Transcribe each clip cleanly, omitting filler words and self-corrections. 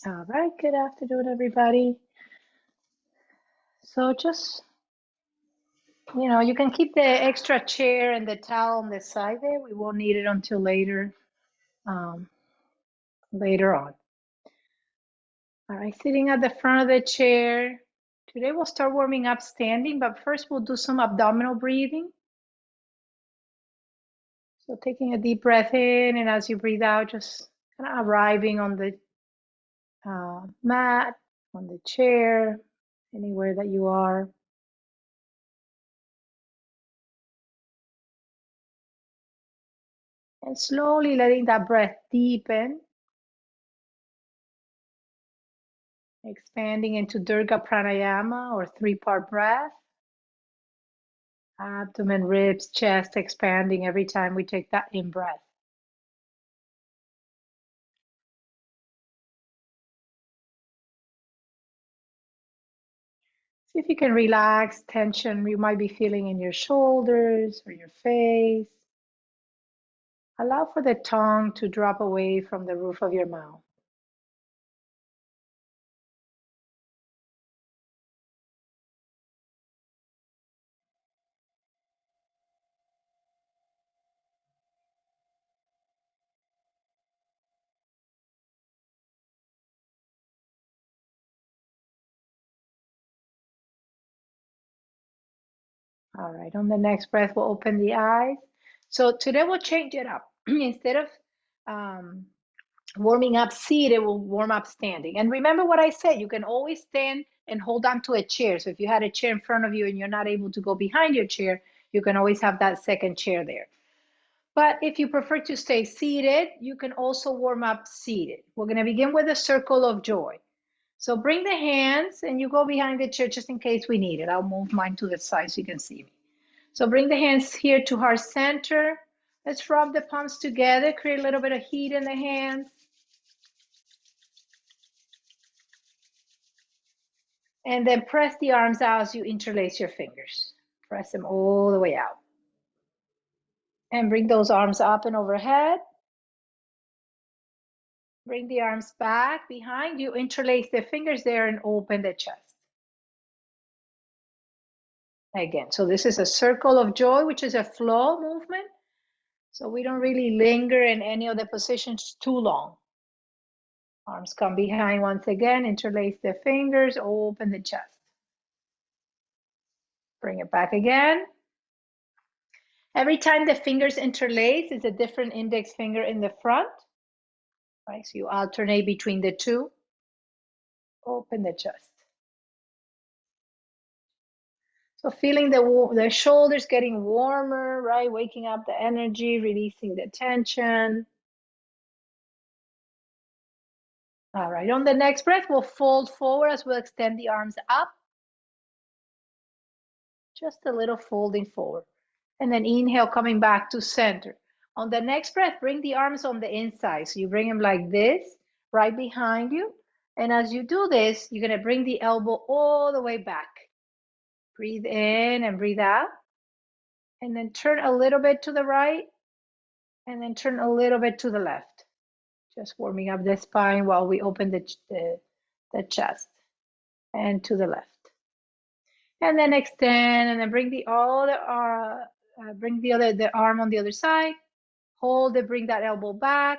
All right, good afternoon, everybody. So just, you can keep the extra chair and the towel on the side there. We won't need it until um, later on. All right, sitting at the front of the chair. Today we'll start warming up standing, but first we'll do some abdominal breathing. So taking a deep breath in, and as you breathe out, just kind of arriving on the mat, on the chair, anywhere that you are. And slowly letting that breath deepen, expanding into Durga Pranayama or three-part breath. Abdomen, ribs, chest expanding every time we take that in breath. See if you can relax tension you might be feeling in your shoulders or your face. Allow for the tongue to drop away from the roof of your mouth. All right, on the next breath, we'll open the eyes. So today we'll change it up. Instead of warming up seated, we'll warm up standing. And remember what I said, you can always stand and hold on to a chair. So if you had a chair in front of you and you're not able to go behind your chair, you can always have that second chair there. But if you prefer to stay seated, you can also warm up seated. We're going to begin with a circle of joy. So bring the hands and you go behind the chair just in case we need it. I'll move mine to the side so you can see me. So bring the hands here to heart center. Let's rub the palms together, create a little bit of heat in the hands. And then press the arms out as you interlace your fingers. Press them all the way out. And bring those arms up and overhead. Bring the arms back behind you. Interlace the fingers there and open the chest. Again, so this is a circle of joy, which is a flow movement. So we don't really linger in any of the positions too long. Arms come behind once again. Interlace the fingers. Open the chest. Bring it back again. Every time the fingers interlace, it's a different index finger in the front. Right, so you alternate between the two. Open the chest. So feeling the shoulders getting warmer, right? Waking up the energy, releasing the tension. All right, on the next breath, we'll fold forward as we'll extend the arms up. Just a little folding forward. And then inhale, coming back to center. On the next breath, bring the arms on the inside. So you bring them like this, right behind you. And as you do this, you're going to bring the elbow all the way back. Breathe in and breathe out. And then turn a little bit to the right. And then turn a little bit to the left. Just warming up the spine while we open the chest. And to the left. And then extend, and then bring the arm on the other side. Hold it, bring that elbow back.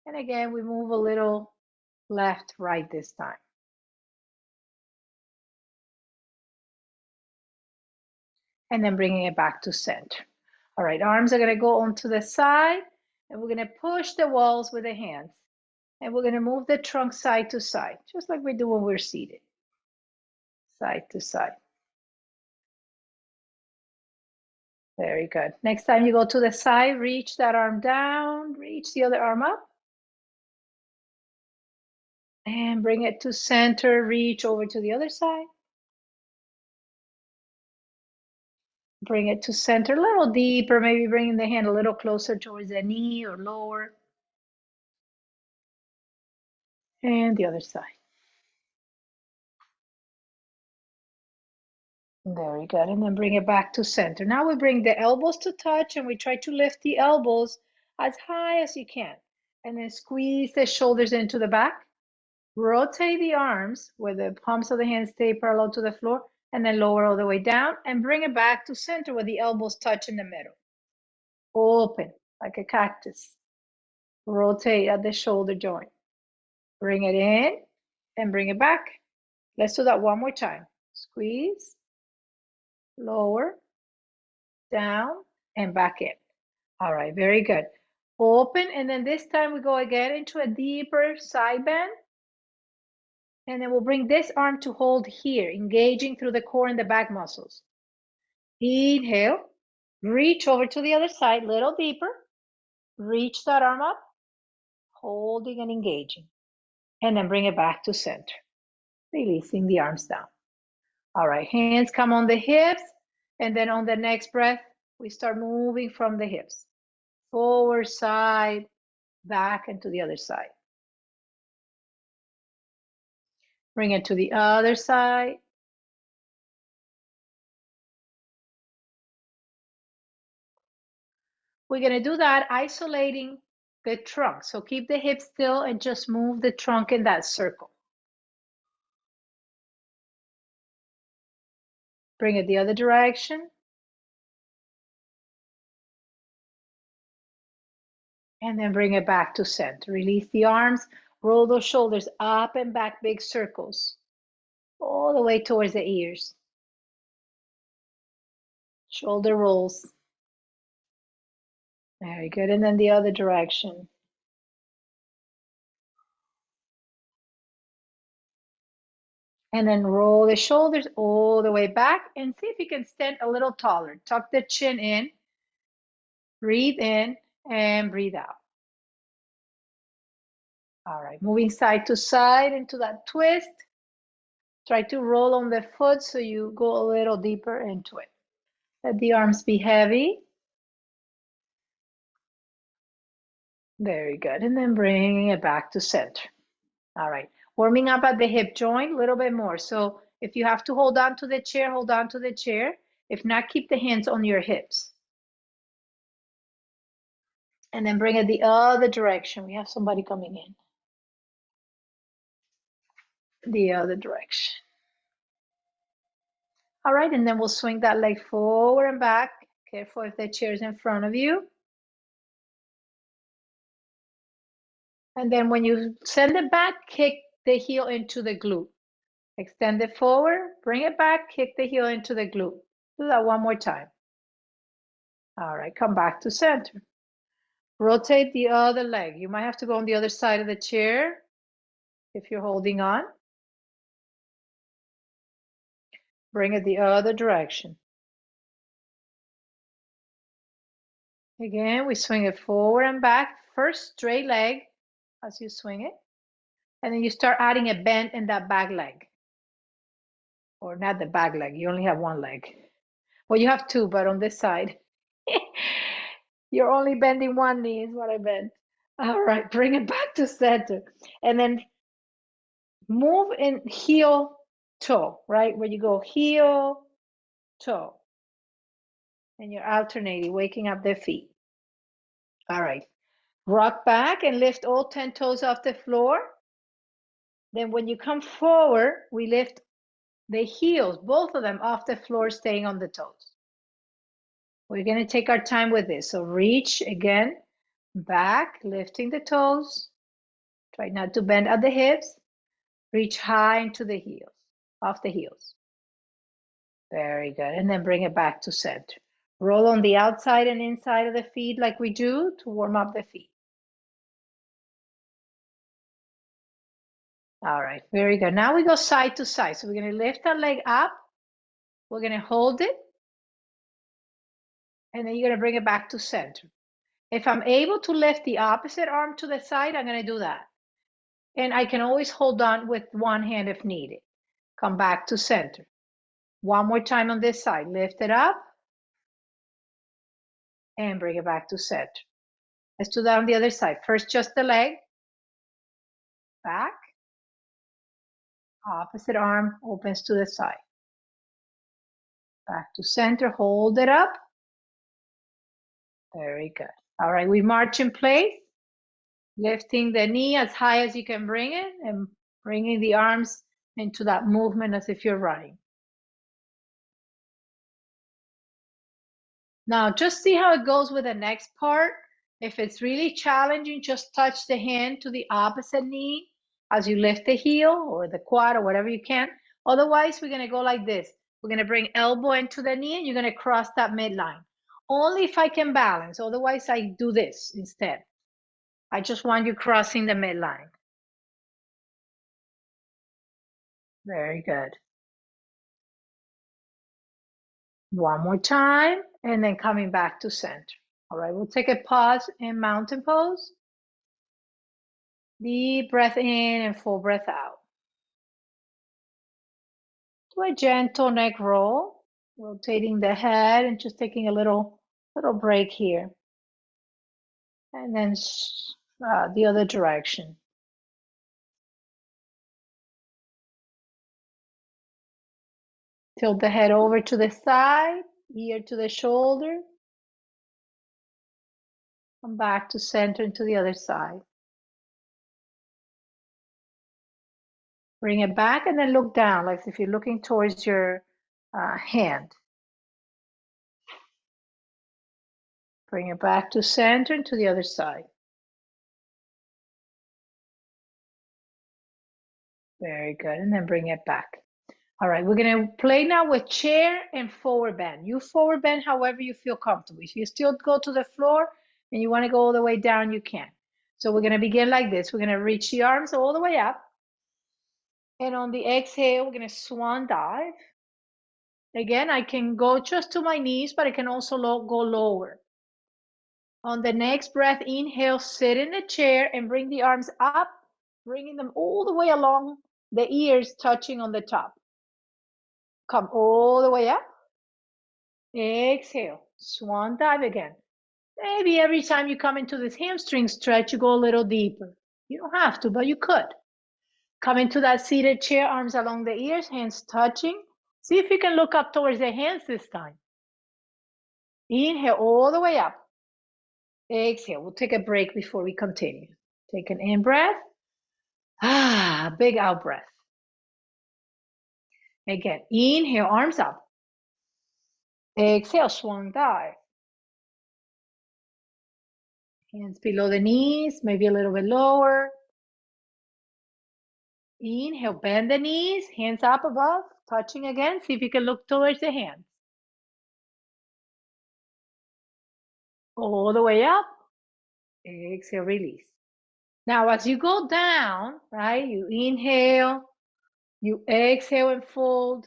And again, we move a little left, right this time. And then bringing it back to center. All right, arms are going to go onto the side, and we're going to push the walls with the hands. And we're going to move the trunk side to side, just like we do when we're seated. Side to side. Very good. Next time you go to the side, reach that arm down, reach the other arm up. And bring it to center, reach over to the other side. Bring it to center a little deeper, maybe bringing the hand a little closer towards the knee or lower. And the other side. Very good. And then bring it back to center. Now we bring the elbows to touch and we try to lift the elbows as high as you can. And then squeeze the shoulders into the back. Rotate the arms where the palms of the hands stay parallel to the floor, and then lower all the way down and bring it back to center where the elbows touch in the middle. Open like a cactus. Rotate at the shoulder joint. Bring it in and bring it back. Let's do that one more time. Squeeze, lower, down, and back in. All right, very good. Open, and then this time we go again into a deeper side bend. And then we'll bring this arm to hold here, engaging through the core and the back muscles. Inhale, reach over to the other side, little deeper. Reach that arm up, holding and engaging. And then bring it back to center, releasing the arms down. All right, hands come on the hips. And then on the next breath, we start moving from the hips. Forward, side, back, and to the other side. Bring it to the other side. We're going to do that isolating the trunk. So keep the hips still and just move the trunk in that circle. Bring it the other direction. And then bring it back to center. Release the arms. Roll those shoulders up and back, big circles. All the way towards the ears. Shoulder rolls. Very good. And then the other direction. And then roll the shoulders all the way back and see if you can stand a little taller. Tuck the chin in. Breathe in and breathe out. All right, moving side to side into that twist. Try to roll on the foot so you go a little deeper into it. Let the arms be heavy. Very good. And then bringing it back to center. All right, warming up at the hip joint a little bit more. So if you have to hold on to the chair, hold on to the chair. If not, keep the hands on your hips. And then bring it the other direction. We have somebody coming in. The other direction. All right, and then we'll swing that leg forward and back. Careful if the chair is in front of you. And then when you send it back, kick the heel into the glute. Extend it forward, bring it back, kick the heel into the glute. Do that one more time. All right, come back to center. Rotate the other leg. You might have to go on the other side of the chair if you're holding on. Bring it the other direction. Again, we swing it forward and back. First, straight leg as you swing it. And then you start adding a bend in that back leg. Or not the back leg, you only have one leg. Well, you have two, but on this side. You're only bending one knee is what I meant. All right, bring it back to center. And then move in heel, toe, right? Where you go heel, toe. And you're alternating, waking up the feet. All right, rock back and lift all 10 toes off the floor. Then when you come forward, we lift the heels, both of them off the floor, staying on the toes. We're going to take our time with this. So reach again, back, lifting the toes. Try not to bend at the hips. Reach high into the heels, off the heels. Very good. And then bring it back to center. Roll on the outside and inside of the feet like we do to warm up the feet. All right, very good. Now we go side to side. So we're going to lift that leg up. We're going to hold it. And then you're going to bring it back to center. If I'm able to lift the opposite arm to the side, I'm going to do that. And I can always hold on with one hand if needed. Come back to center. One more time on this side. Lift it up. And bring it back to center. Let's do that on the other side. First, just the leg. Back. Opposite arm opens to the side. Back to center. Hold it up. Very good. All right, we march in place. Lifting the knee as high as you can bring it and Bringing the arms into that movement as if you're running. Now, just see how it goes with the next part. If it's really challenging, just touch the hand to the opposite knee as you lift the heel or the quad or whatever you can. Otherwise, we're going to go like this. We're going to bring elbow into the knee and you're going to cross that midline. Only if I can balance. Otherwise, I do this instead. I just want you crossing the midline. Very good. One more time, and then coming back to center. All right, we'll take a pause in mountain pose. Deep breath in and full breath out. Do a gentle neck roll, rotating the head and just taking a little break here. And then the other direction. Tilt the head over to the side, ear to the shoulder. Come back to center and to the other side. Bring it back and then look down, like if you're looking towards your hand. Bring it back to center and to the other side. Very good, and then bring it back. All right, we're gonna play now with chair and forward bend. You forward bend however you feel comfortable. If you still go to the floor and you wanna go all the way down, you can. So we're gonna begin like this. We're gonna reach the arms all the way up. And on the exhale, we're gonna swan dive. Again, I can go just to my knees, but I can also go lower. On the next breath, inhale, sit in the chair and bring the arms up, bringing them all the way along the ears, touching on the top. Come all the way up. Exhale, swan dive again. Maybe every time you come into this hamstring stretch, you go a little deeper. You don't have to, but you could. Come into that seated chair, arms along the ears, hands touching. See if you can look up towards the hands this time. Inhale all the way up. Exhale. We'll take a break before we continue. Take an in breath. Big out breath. Again, inhale, arms up. Exhale, swan dive. Hands below the knees, maybe a little bit lower. Inhale, bend the knees, hands up above, touching again. See if you can look towards the hands. All the way up. Exhale, release. Now, as you go down, right, you inhale, you exhale and fold.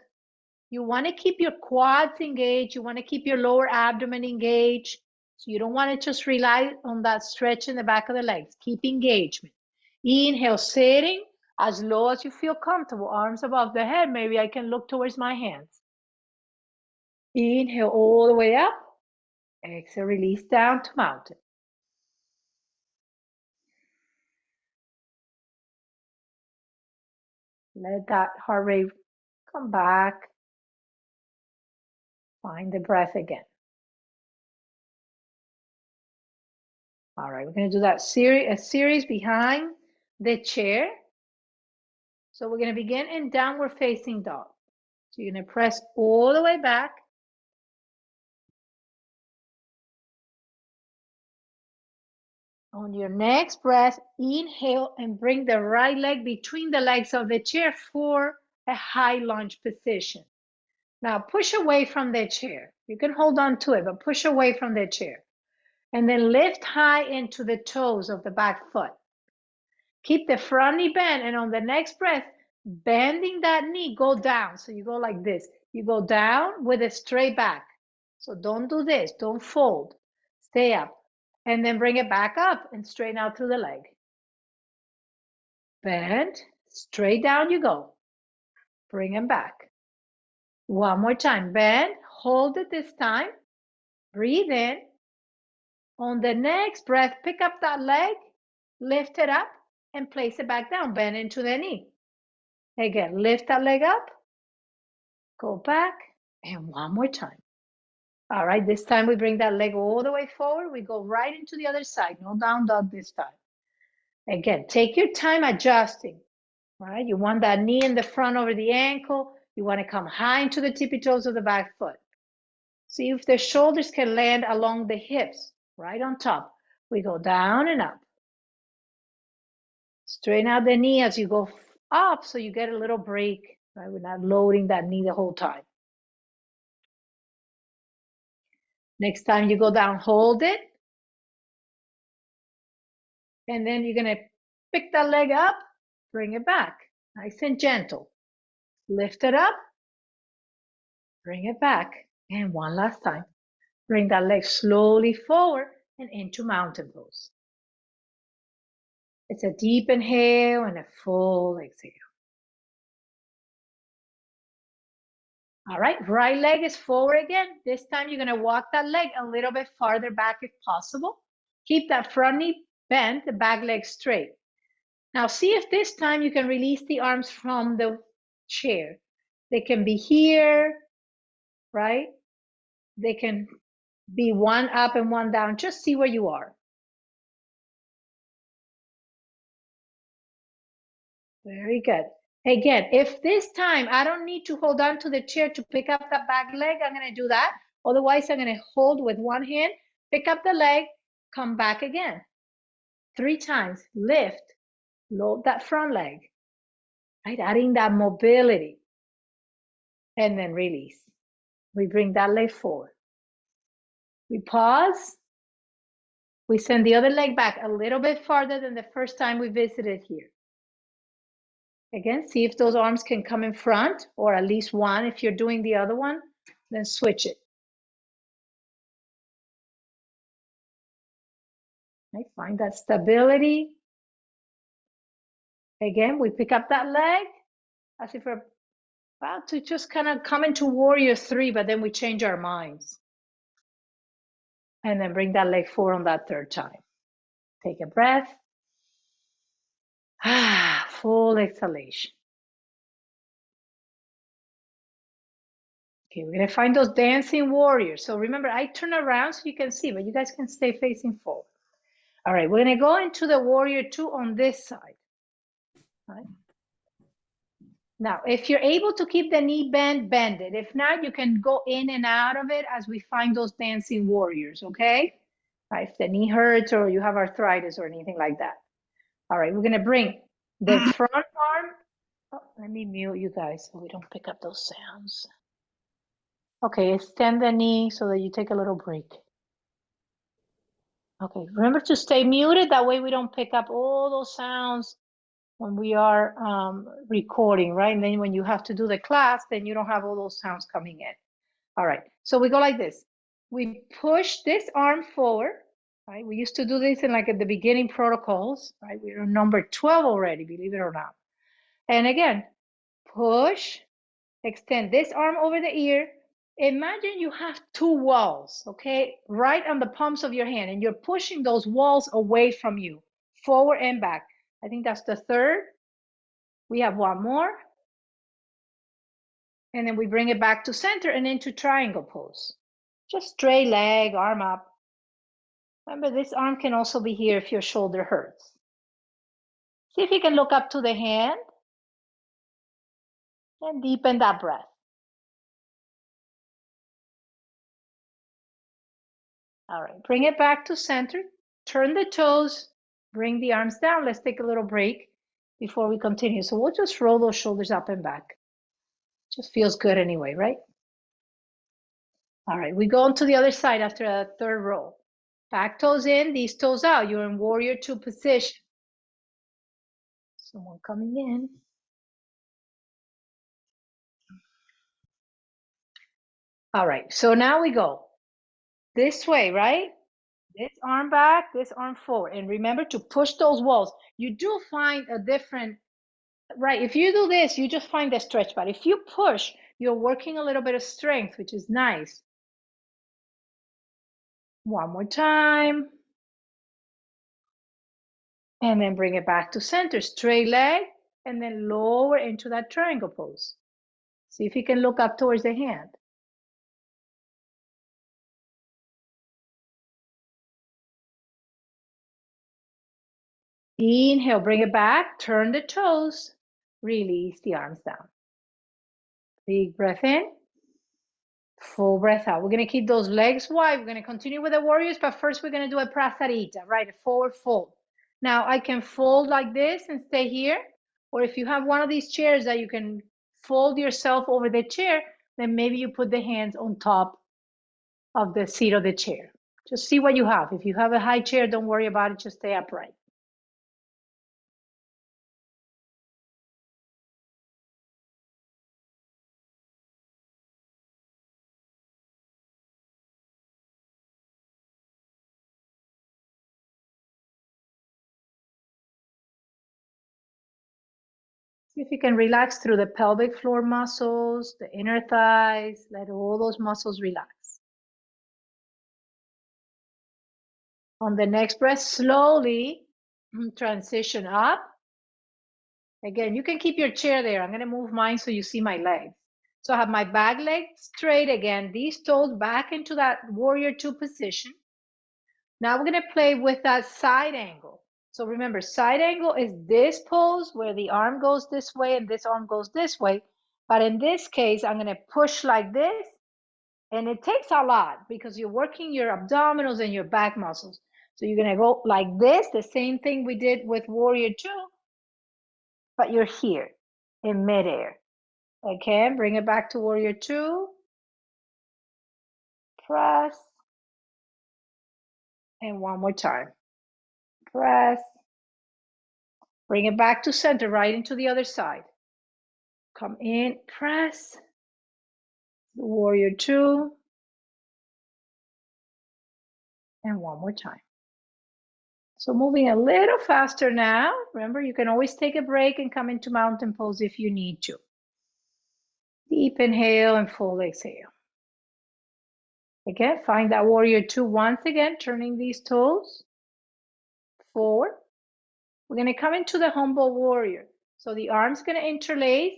You want to keep your quads engaged. You want to keep your lower abdomen engaged. So you don't want to just rely on that stretch in the back of the legs. Keep engagement. Inhale, sitting as low as you feel comfortable. Arms above the head. Maybe I can look towards my hands. Inhale all the way up. Exhale, release down to mountain. Let that heart rate come back. Find the breath again. All right, we're going to do that series behind the chair. So we're going to begin in downward facing dog. So you're going to press all the way back. On your next breath, inhale and bring the right leg between the legs of the chair for a high lunge position. Now push away from the chair. You can hold on to it, but push away from the chair. And then lift high into the toes of the back foot. Keep the front knee bent, and on the next breath, bending that knee, go down. So you go like this. You go down with a straight back. So don't do this. Don't fold. Stay up. And then bring it back up and straighten out through the leg. Bend. Straight down you go. Bring them back. One more time. Bend. Hold it this time. Breathe in. On the next breath, pick up that leg. Lift it up and place it back down. Bend into the knee. Again, lift that leg up. Go back. And one more time. All right, this time we bring that leg all the way forward. We go right into the other side. No down dog this time. Again, take your time adjusting. right? You want that knee in the front over the ankle. You want to come high into the tippy toes of the back foot. See if the shoulders can land along the hips, right on top. We go down and up. Straighten out the knee as you go up so you get a little break, right? We're not loading that knee the whole time. Next time you go down, hold it. And then you're going to pick that leg up, bring it back, nice and gentle. Lift it up, bring it back. And one last time. Bring that leg slowly forward and into mountain pose. It's a deep inhale and a full exhale. All right, right leg is forward again. This time you're gonna walk that leg a little bit farther back if possible. Keep that front knee bent, the back leg straight. Now see if this time you can release the arms from the chair. They can be here, right? They can be one up and one down. Just see where you are. Very good. Again, if this time I don't need to hold on to the chair to pick up that back leg, I'm going to do that. Otherwise, I'm going to hold with one hand, pick up the leg, come back again. 3 times. Lift, load that front leg, right? Adding that mobility. And then release. We bring that leg forward. We pause. We send the other leg back a little bit farther than the first time we visited here. Again, see if those arms can come in front, or at least one. If you're doing the other one, then switch it. Right? Find that stability. Again, we pick up that leg as if we're about to just kind of come into warrior 3, but then we change our minds. And then bring that leg forward on that 3rd time. Take a breath. Full exhalation. Okay, we're going to find those dancing warriors. So remember, I turn around so you can see, but you guys can stay facing forward. All right, we're going to go into the warrior 2 on this side. Right? Now, if you're able to keep the knee bent, bend it. If not, you can go in and out of it as we find those dancing warriors, okay? Right, if the knee hurts or you have arthritis or anything like that. All right, we're going to bring the front arm. Oh, let me mute you guys so we don't pick up those sounds. Okay, extend the knee so that you take a little break. Okay, remember to stay muted. That way we don't pick up all those sounds when we are recording, right? And then when you have to do the class, then you don't have all those sounds coming in. All right, so we go like this. We push this arm forward, right? We used to do this in like at the beginning protocols, right? We're on number 12 already, believe it or not. And again, push, extend this arm over the ear. Imagine you have 2 walls, okay? Right on the palms of your hand, and you're pushing those walls away from you, forward and back. I think that's the 3rd. We have 1 more. And then we bring it back to center and into triangle pose. Just straight leg, arm up. Remember, this arm can also be here if your shoulder hurts. See if you can look up to the hand and deepen that breath. All right, bring it back to center. Turn the toes, bring the arms down. Let's take a little break before we continue. So we'll just roll those shoulders up and back. Just feels good anyway, right? All right, we go on to the other side after a 3rd roll. Back toes in, these toes out. You're in warrior 2 position. Someone coming in. All right, so now we go this way, right? This arm back, this arm forward. And remember to push those walls. You do find a different, right? If you do this, you just find the stretch. But if you push, you're working a little bit of strength, which is nice. One more time. And then bring it back to center. Straight leg. And then lower into that triangle pose. See if you can look up towards the hand. Inhale, bring it back. Turn the toes. Release the arms down. Big breath in. Full breath out. We're going to keep those legs wide. We're going to continue with the warriors, but first we're going to do a prasarita, right? A forward fold. Now I can fold like this and stay here. Or if you have one of these chairs that you can fold yourself over the chair, then maybe you put the hands on top of the seat of the chair. Just see what you have. If you have a high chair, don't worry about it. Just stay upright. See if you can relax through the pelvic floor muscles, the inner thighs. Let all those muscles relax. On the next breath, slowly transition up. Again, you can keep your chair there. I'm going to move mine so you see my legs. So I have my back leg straight again. These toes back into that warrior two position. Now we're going to play with that side angle. So remember, side angle is this pose where the arm goes this way and this arm goes this way. But in this case, I'm going to push like this. And it takes a lot because you're working your abdominals and your back muscles. So you're going to go like this, the same thing we did with warrior two, but you're here in midair. Okay, bring it back to warrior two. Press. And one more time. Press. Bring it back to center, right into the other side. Come in, press. Warrior two. And one more time. So moving a little faster now. Remember, you can always take a break and come into mountain pose if you need to. Deep inhale and full exhale. Again, find that warrior two once again, turning these toes forward. We're going to come into the humble warrior. So the arm's going to interlace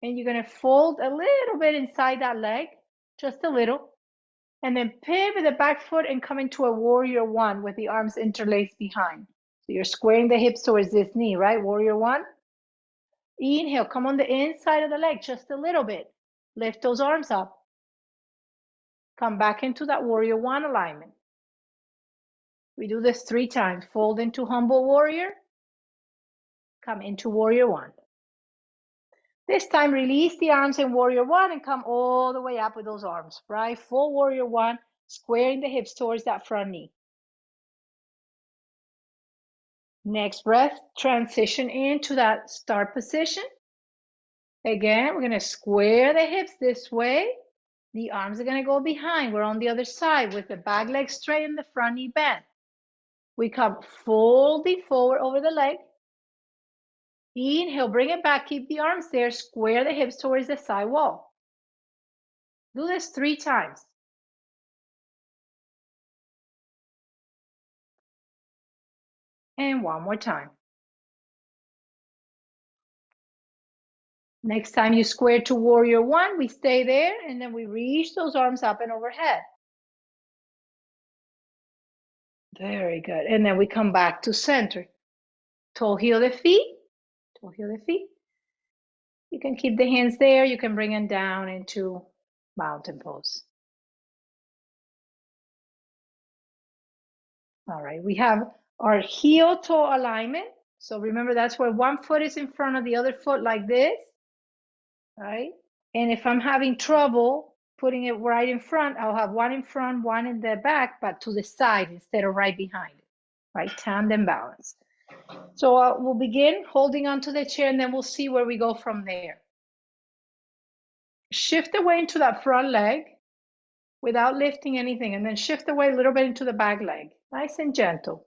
and you're going to fold a little bit inside that leg, just a little. And then pivot the back foot and come into a warrior one with the arms interlaced behind. So you're squaring the hips towards this knee, right? Warrior one. Inhale, come on the inside of the leg just a little bit. Lift those arms up. Come back into that warrior one alignment. We do this 3 times. Fold into humble warrior. Come into warrior one. This time, release the arms in warrior one and come all the way up with those arms, right? Full warrior one, squaring the hips towards that front knee. Next breath, transition into that start position. Again, we're going to square the hips this way. The arms are going to go behind. We're on the other side with the back leg straight and the front knee bent. We come folding forward over the leg. Inhale, bring it back. Keep the arms there. Square the hips towards the side wall. Do this 3 times. And one more time. Next time you square to warrior one, we stay there and then we reach those arms up and overhead. Very good. And then we come back to center. Toe heel the feet. Toe heel the feet. You can keep the hands there. You can bring them down into mountain pose. All right. We have our heel toe alignment. So remember, that's where one foot is in front of the other foot like this. Right? And if I'm having trouble putting it right in front, I'll have one in front, one in the back, but to the side instead of right behind it, right? Tandem balance. So we'll begin holding onto the chair and then we'll see where we go from there. Shift the weight into that front leg without lifting anything, and then shift the weight a little bit into the back leg. Nice and gentle.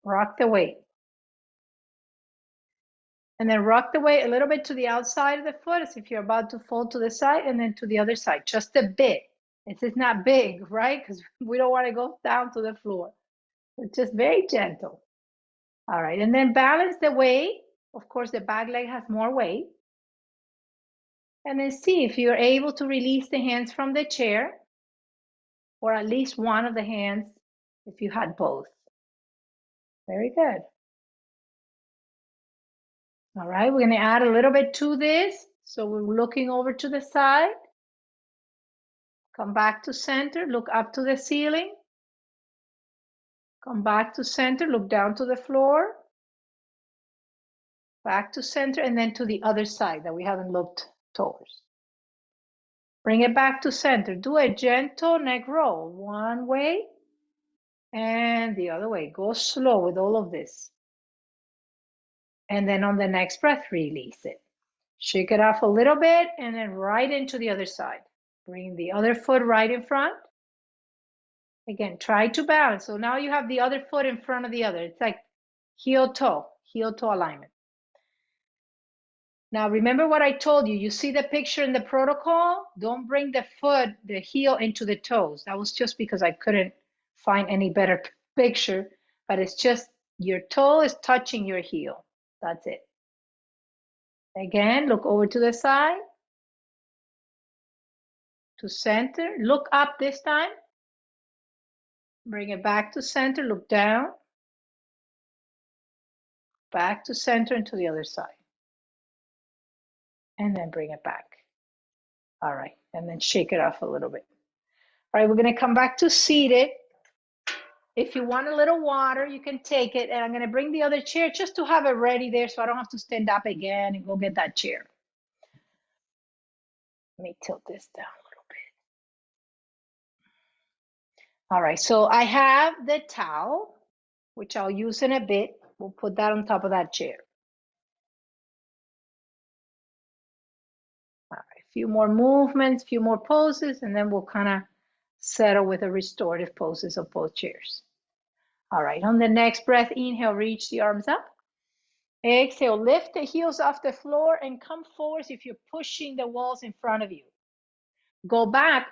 Rock the weight. And then rock the weight a little bit to the outside of the foot as if you're about to fold to the side, and then to the other side, just a bit. This is not big, right? Because we don't want to go down to the floor. It's just very gentle. All right, and then balance the weight. Of course, the back leg has more weight. And then see if you're able to release the hands from the chair, or at least one of the hands if you had both. Very good. All right, we're going to add a little bit to this. So we're looking over to the side. Come back to center, look up to the ceiling. Come back to center, look down to the floor. Back to center, and then to the other side that we haven't looked towards. Bring it back to center. Do a gentle neck roll. One way and the other way. Go slow with all of this. And then on the next breath, release it. Shake it off a little bit and then right into the other side. Bring the other foot right in front. Again, try to balance. So now you have the other foot in front of the other. It's like heel toe alignment. Now, remember what I told you. You see the picture in the protocol? Don't bring the foot, the heel into the toes. That was just because I couldn't find any better picture, but it's just your toe is touching your heel. That's it. Again, look over to the side, to center. Look up this time. Bring it back to center. Look down. Back to center and to the other side. And then bring it back. All right, and then shake it off a little bit. All right, we're going to come back to seated. If you want a little water, you can take it. And I'm going to bring the other chair just to have it ready there so I don't have to stand up again and go get that chair. Let me tilt this down a little bit. All right, so I have the towel, which I'll use in a bit. We'll put that on top of that chair. All right, a few more movements, a few more poses, and then we'll kind of settle with the restorative poses of both chairs. All right, on the next breath, inhale, reach the arms up. Exhale, lift the heels off the floor and come forward if you're pushing the walls in front of you. Go back.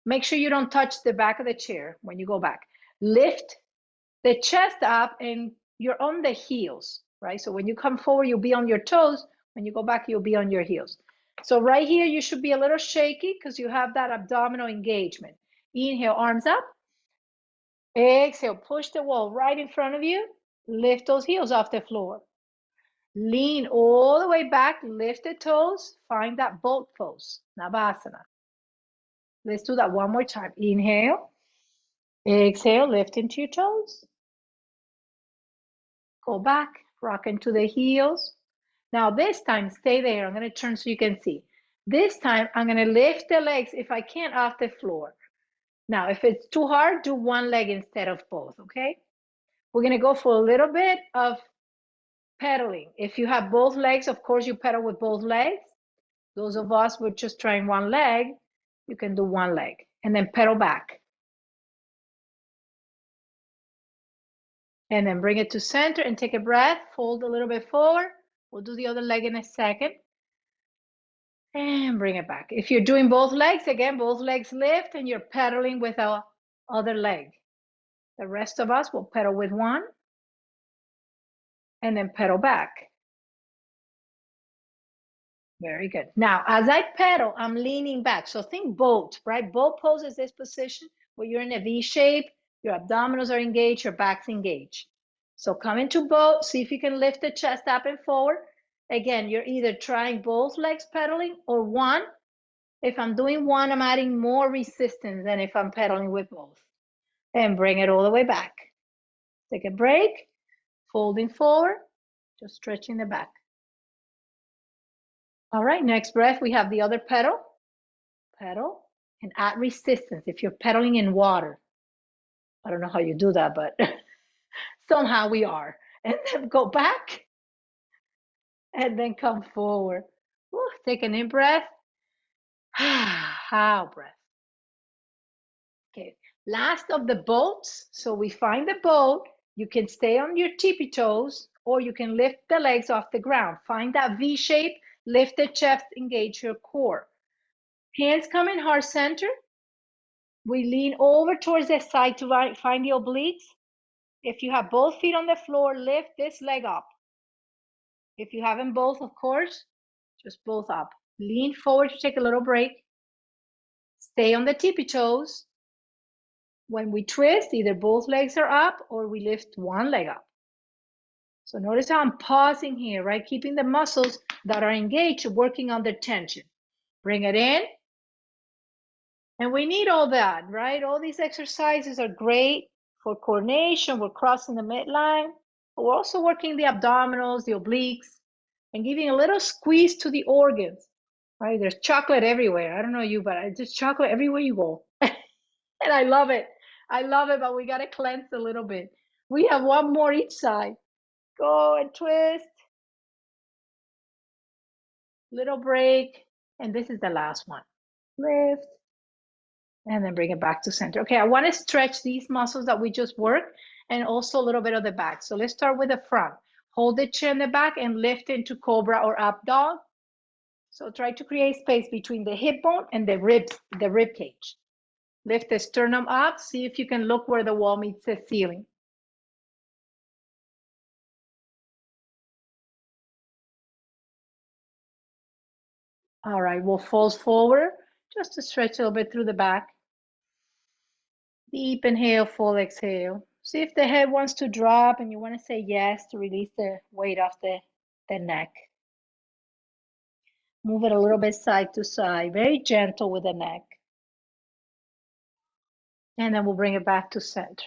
Make sure you don't touch the back of the chair when you go back. Lift the chest up and you're on the heels, right? So when you come forward, you'll be on your toes. When you go back, you'll be on your heels. So right here, you should be a little shaky because you have that abdominal engagement. Inhale, arms up. Exhale, push the wall right in front of you. Lift those heels off the floor. Lean all the way back, lift the toes, find that boat pose, Navasana. Let's do that one more time. Inhale, exhale, lift into your toes. Go back, rock into the heels. Now this time, stay there. I'm going to turn so you can see. This time, I'm going to lift the legs, if I can, off the floor. Now, if it's too hard, do one leg instead of both, okay? We're going to go for a little bit of pedaling. If you have both legs, of course, you pedal with both legs. Those of us who are just trying one leg, you can do one leg and then pedal back. And then bring it to center and take a breath, fold a little bit forward. We'll do the other leg in a second. And bring it back. If you're doing both legs, again, both legs lift and you're pedaling with the other leg. The rest of us will pedal with one and then pedal back. Very good. Now, as I pedal, I'm leaning back. So think boat, right? Boat pose is this position where you're in a V shape, your abdominals are engaged, your back's engaged. So come into boat, see if you can lift the chest up and forward. Again, you're either trying both legs pedaling or one. If I'm doing one, I'm adding more resistance than if I'm pedaling with both. And bring it all the way back. Take a break, folding forward, just stretching the back. All right, next breath, we have the other pedal. Pedal and add resistance if you're pedaling in water. I don't know how you do that, but somehow we are. And then go back and then come forward. Woo, take an in breath. Out breath. Okay, last of the boats. So we find the boat. You can stay on your tippy toes or you can lift the legs off the ground. Find that V shape, lift the chest, engage your core. Hands come in heart center. We lean over towards the side to find the obliques. If you have both feet on the floor, lift this leg up. If you haven't both, of course, just both up. Lean forward to take a little break. Stay on the tippy toes. When we twist, either both legs are up or we lift one leg up. So notice how I'm pausing here, right? Keeping the muscles that are engaged working under tension. Bring it in. And we need all that, right? All these exercises are great for coordination. We're crossing the midline. But we're also working the abdominals, the obliques, and giving a little squeeze to the organs, right? There's chocolate everywhere. I don't know you, but there's chocolate everywhere you go. And I love it. I love it, but we got to cleanse a little bit. We have one more each side. Go and twist. Little break. And this is the last one. Lift. And then bring it back to center. Okay, I want to stretch these muscles that we just worked and also a little bit of the back. So let's start with the front. Hold the chin in the back and lift into cobra or up dog. So try to create space between the hip bone and the rib cage. Lift the sternum up. See if you can look where the wall meets the ceiling. All right, we'll fold forward just to stretch a little bit through the back. Deep inhale, full exhale. See if the head wants to drop and you want to say yes to release the weight off the neck. Move it a little bit side to side, very gentle with the neck. And then we'll bring it back to center.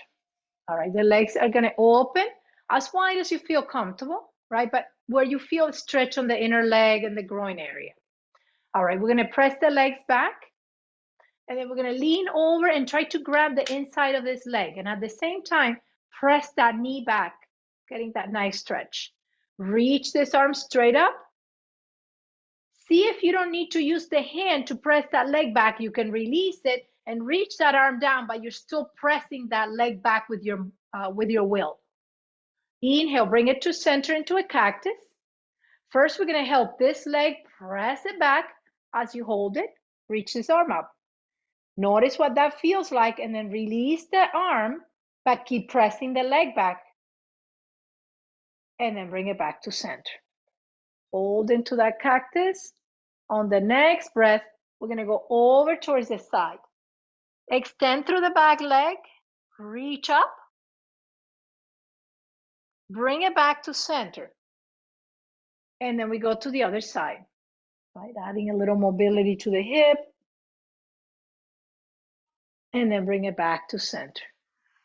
All right, the legs are going to open as wide as you feel comfortable, right? But where you feel a stretch on the inner leg and the groin area. All right, we're going to press the legs back. And then we're going to lean over and try to grab the inside of this leg. And at the same time, press that knee back, getting that nice stretch. Reach this arm straight up. See if you don't need to use the hand to press that leg back. You can release it and reach that arm down, but you're still pressing that leg back with your will. Inhale, bring it to center into a cactus. First, we're going to help this leg press it back as you hold it. Reach this arm up. Notice what that feels like and then release the arm, but keep pressing the leg back. And then bring it back to center. Hold into that cactus. On the next breath, we're going to go over towards the side. Extend through the back leg. Reach up. Bring it back to center. And then we go to the other side. Right? Adding a little mobility to the hip. And then bring it back to center.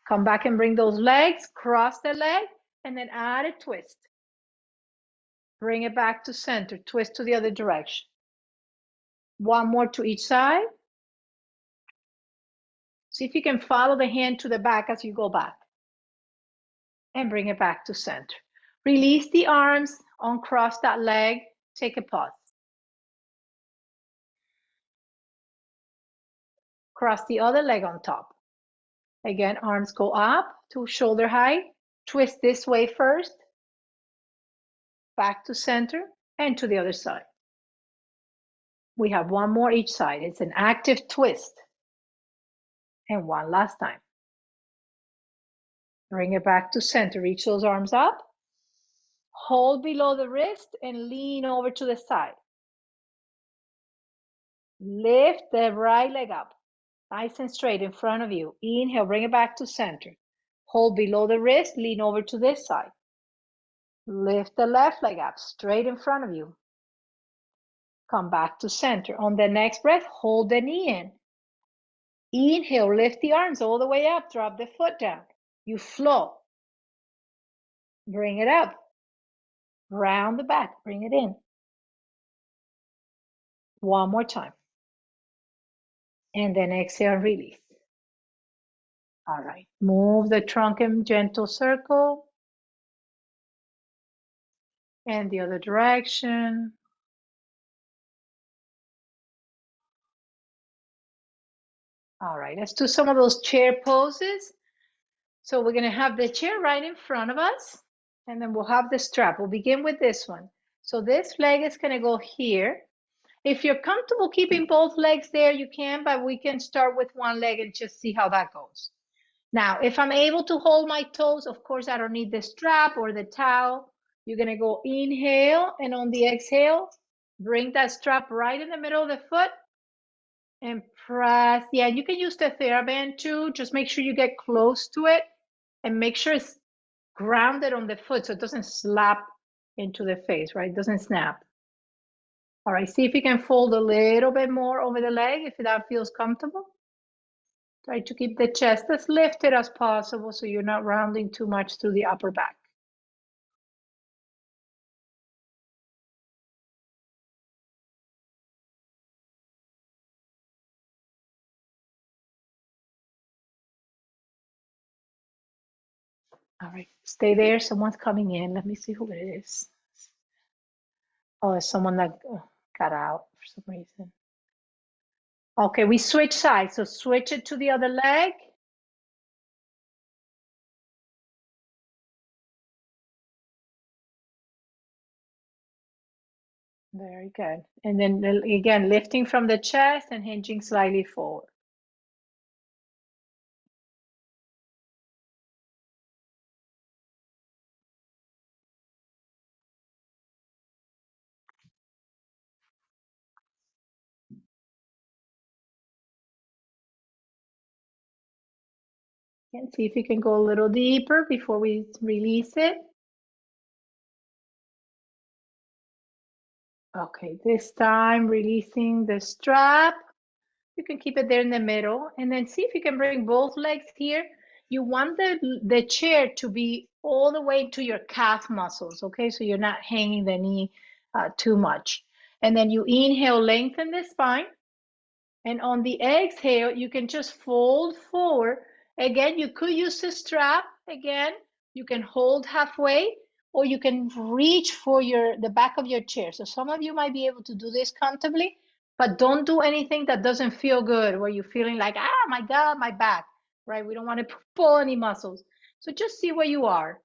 Come back and bring those legs, cross the leg, and then add a twist. Bring it back to center, twist to the other direction. One more to each side. See if you can follow the hand to the back as you go back. And bring it back to center. Release the arms, uncross that leg, take a pause. Cross the other leg on top. Again, arms go up to shoulder height. Twist this way first. Back to center and to the other side. We have one more each side. It's an active twist. And one last time. Bring it back to center. Reach those arms up. Hold below the wrist and lean over to the side. Lift the right leg up. Nice and straight in front of you. Inhale, bring it back to center. Hold below the wrist, lean over to this side. Lift the left leg up, straight in front of you. Come back to center. On the next breath, hold the knee in. Inhale, lift the arms all the way up, drop the foot down. You flow. Bring it up. Round the back, bring it in. One more time. And then exhale, release. All right, move the trunk in gentle circle. And the other direction. All right, let's do some of those chair poses. So we're gonna have the chair right in front of us, and then we'll have the strap. We'll begin with this one. So this leg is gonna go here. If you're comfortable keeping both legs there, you can, but we can start with one leg and just see how that goes. Now, if I'm able to hold my toes, of course, I don't need the strap or the towel. You're gonna go inhale, and on the exhale, bring that strap right in the middle of the foot and press. Yeah, you can use the TheraBand too. Just make sure you get close to it and make sure it's grounded on the foot so it doesn't slap into the face, right? It doesn't snap. All right, see if you can fold a little bit more over the leg if that feels comfortable. Try to keep the chest as lifted as possible so you're not rounding too much through the upper back. All right, stay there. Someone's coming in. Let me see who it is. Oh, it's someone that got out for some reason. Okay, we switch sides. So switch it to the other leg. Very good. And then again, lifting from the chest and hinging slightly forward. And see if you can go a little deeper before we release it. Okay, this time releasing the strap. You can keep it there in the middle and then see if you can bring both legs here. You want the chair to be all the way to your calf muscles, okay? So you're not hanging the knee too much. And then you inhale, lengthen the spine. And on the exhale, you can just fold forward. Again, you could use the strap. Again, you can hold halfway or you can reach for the back of your chair. So some of you might be able to do this comfortably, but don't do anything that doesn't feel good, where you're feeling like, ah, my God, my back, right? We don't want to pull any muscles. So just see where you are,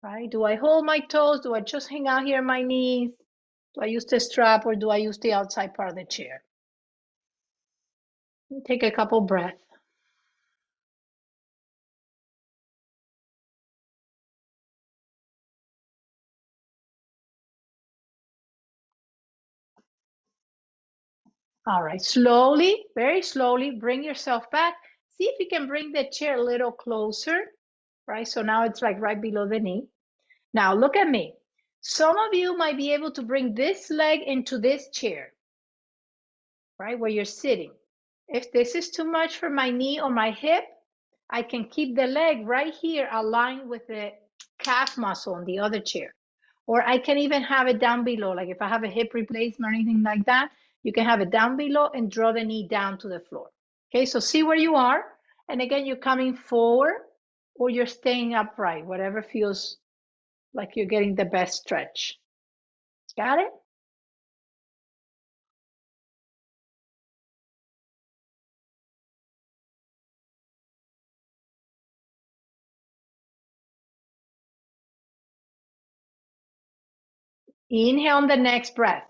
right? Do I hold my toes? Do I just hang out here on my knees? Do I use the strap or do I use the outside part of the chair? Take a couple breaths. All right, slowly, very slowly, bring yourself back. See if you can bring the chair a little closer, right? So now it's like right below the knee. Now look at me. Some of you might be able to bring this leg into this chair, right, where you're sitting. If this is too much for my knee or my hip, I can keep the leg right here aligned with the calf muscle on the other chair. Or I can even have it down below. Like if I have a hip replacement or anything like that, you can have it down below and draw the knee down to the floor. Okay, so see where you are. And again, you're coming forward or you're staying upright, whatever feels like you're getting the best stretch. Got it? Inhale on the next breath.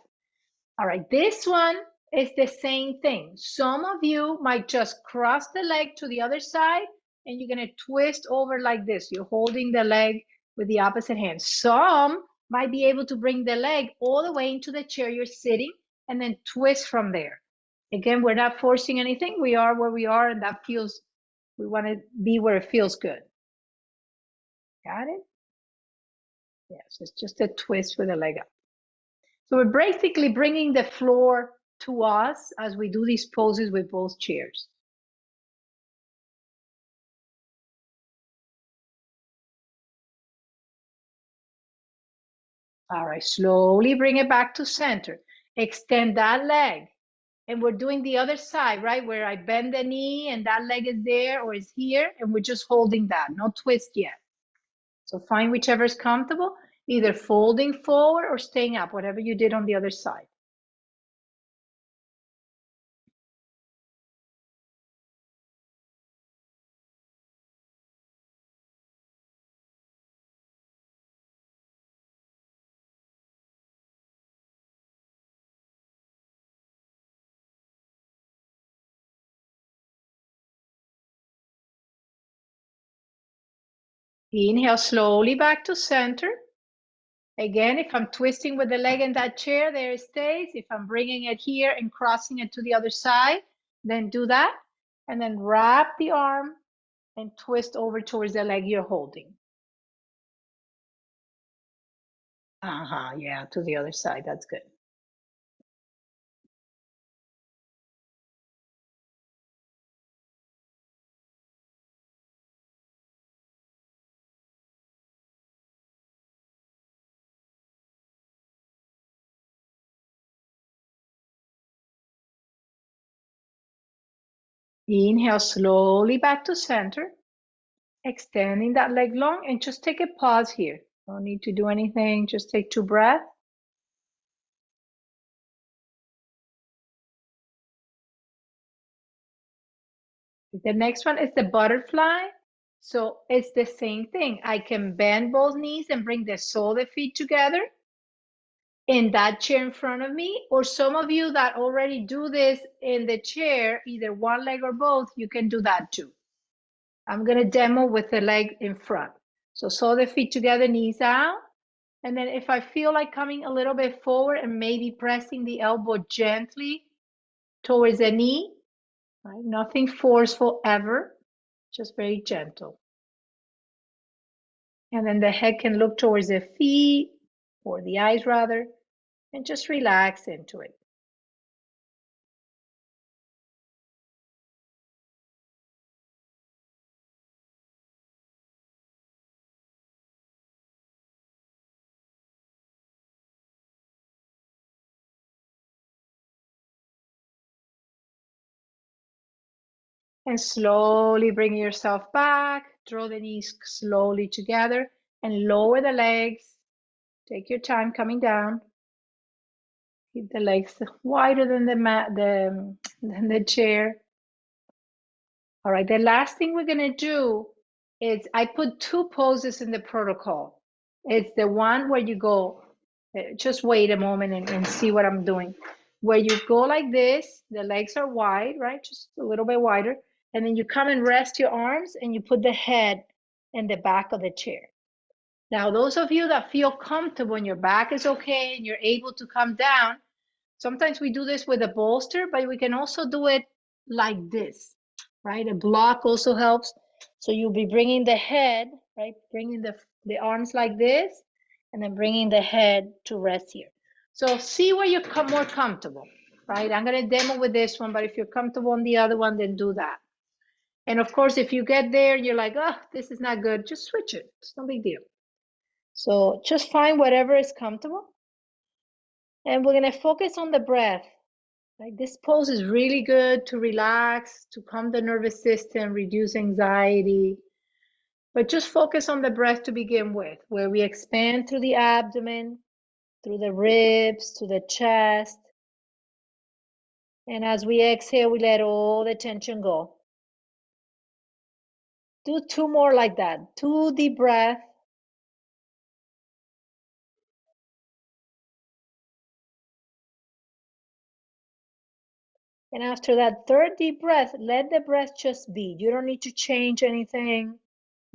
All right, this one is the same thing. Some of you might just cross the leg to the other side and you're going to twist over like this. You're holding the leg with the opposite hand. Some might be able to bring the leg all the way into the chair you're sitting and then twist from there. Again, we're not forcing anything. We are where we are and that feels, we want to be where it feels good. Got it? Yes, it's just a twist with the leg up. So we're basically bringing the floor to us as we do these poses with both chairs. All right, slowly bring it back to center. Extend that leg. And we're doing the other side, right? Where I bend the knee and that leg is there or is here, and we're just holding that, no twist yet. So find whichever is comfortable, either folding forward or staying up, whatever you did on the other side. Inhale slowly back to center. Again, if I'm twisting with the leg in that chair, there it stays. If I'm bringing it here and crossing it to the other side, then do that. And then wrap the arm and twist over towards the leg you're holding. Yeah, to the other side. That's good. Inhale slowly back to center, extending that leg long, and just take a pause here. Don't need to do anything. Just take 2 breaths. The next one is the butterfly. So it's the same thing. I can bend both knees and bring the sole of the feet together in that chair in front of me. Or some of you that already do this in the chair, either one leg or both, you can do that too. I'm going to demo with the leg in front. So sole of the feet together, knees out. And then if I feel like coming a little bit forward and maybe pressing the elbow gently towards the knee, right? Nothing forceful ever, just very gentle. And then the head can look towards the feet, or the eyes rather, and just relax into it. And slowly bring yourself back, draw the knees slowly together, and lower the legs. Take your time coming down. Keep the legs wider than the mat, than the chair. All right, the last thing we're gonna do is I put 2 poses in the protocol. It's the one where you go, just wait a moment and see what I'm doing. Where you go like this, the legs are wide, right? Just a little bit wider. And then you come and rest your arms and you put the head in the back of the chair. Now, those of you that feel comfortable and your back is okay and you're able to come down, sometimes we do this with a bolster, but we can also do it like this, right? A block also helps. So you'll be bringing the head, right? Bringing the arms like this, and then bringing the head to rest here. So see where you're more comfortable, right? I'm going to demo with this one, but if you're comfortable on the other one, then do that. And of course, if you get there, you're like, oh, this is not good, just switch it. It's no big deal. So just find whatever is comfortable. And we're going to focus on the breath. Right? This pose is really good to relax, to calm the nervous system, reduce anxiety. But just focus on the breath to begin with, where we expand through the abdomen, through the ribs, to the chest. And as we exhale, we let all the tension go. Do 2 more like that. 2 deep breaths. And after that 3rd deep breath, let the breath just be. You don't need to change anything,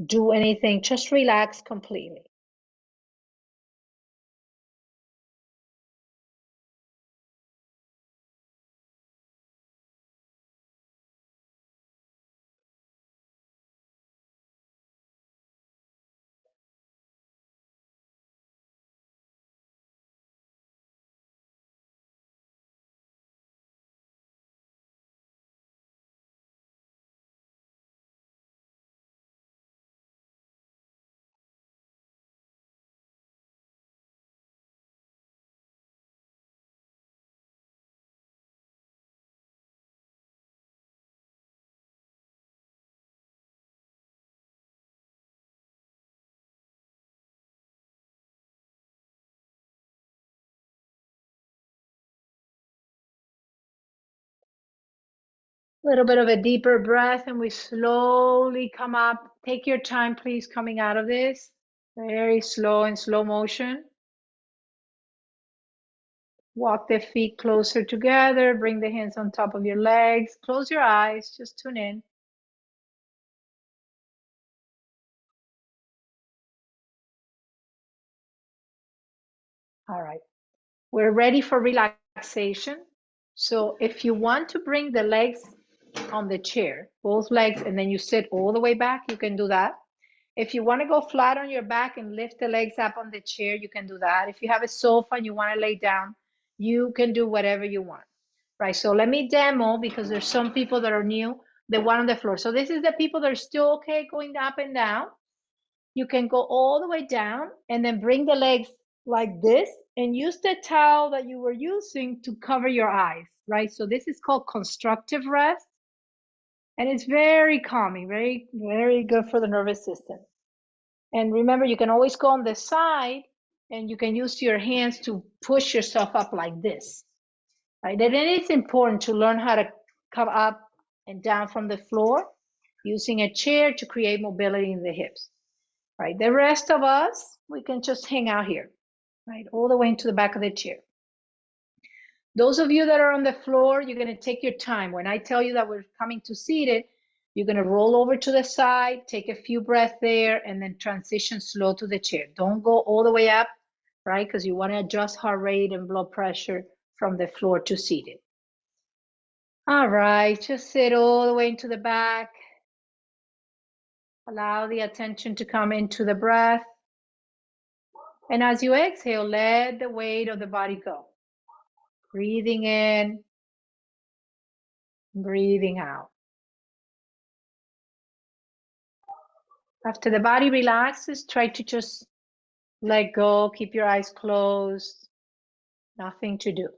do anything. Just relax completely. Little bit of a deeper breath, and we slowly come up. Take your time, please, coming out of this. Very slow, in slow motion. Walk the feet closer together. Bring the hands on top of your legs. Close your eyes. Just tune in. All right. We're ready for relaxation. So if you want to bring the legs on the chair, both legs, and then you sit all the way back, you can do that. If you want to go flat on your back and lift the legs up on the chair, you can do that. If you have a sofa and you want to lay down, you can do whatever you want. Right, so let me demo because there's some people that are new, the one on the floor. So this is the people that are still okay going up and down. You can go all the way down and then bring the legs like this and use the towel that you were using to cover your eyes, right? So this is called constructive rest. And it's very calming, very, very good for the nervous system. And remember, you can always go on the side and you can use your hands to push yourself up like this, right? And it is important to learn how to come up and down from the floor using a chair to create mobility in the hips, right? The rest of us, we can just hang out here, right? All the way into the back of the chair. Those of you that are on the floor, you're going to take your time. When I tell you that we're coming to seated, you're going to roll over to the side, take a few breaths there, and then transition slow to the chair. Don't go all the way up, right? Because you want to adjust heart rate and blood pressure from the floor to seated. All right, just sit all the way into the back. Allow the attention to come into the breath. And as you exhale, let the weight of the body go. Breathing in, breathing out. After the body relaxes, try to just let go, keep your eyes closed, nothing to do.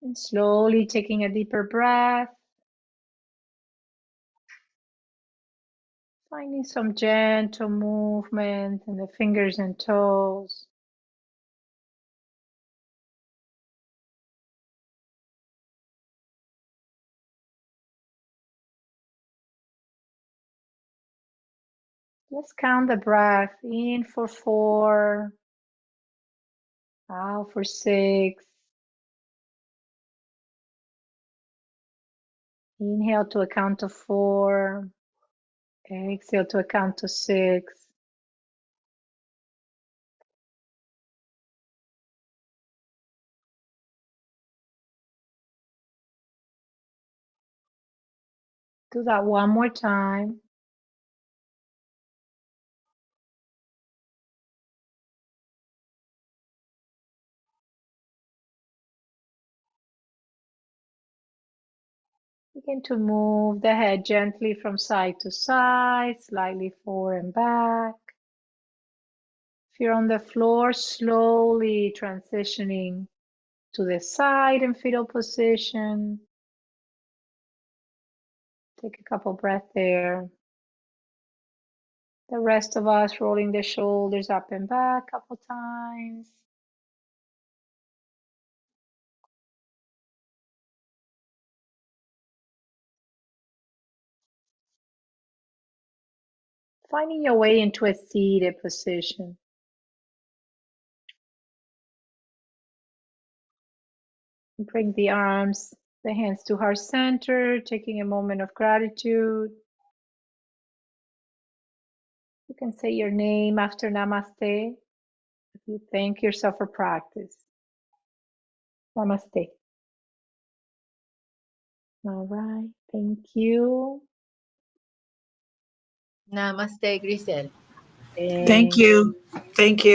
And slowly taking a deeper breath, finding some gentle movement in the fingers and toes. Let's count the breath. In for 4, out for 6. Inhale to a count of 4. Exhale to a count of 6. Do that one more time. Begin to move the head gently from side to side, slightly forward and back. If you're on the floor, slowly transitioning to the side in fetal position. Take a couple breaths there. The rest of us rolling the shoulders up and back a couple times. Finding your way into a seated position. Bring the arms, the hands to heart center, taking a moment of gratitude. You can say your name after Namaste if you thank yourself for practice. Namaste. All right, thank you. Namaste, Grisell. Thank you. Thank you.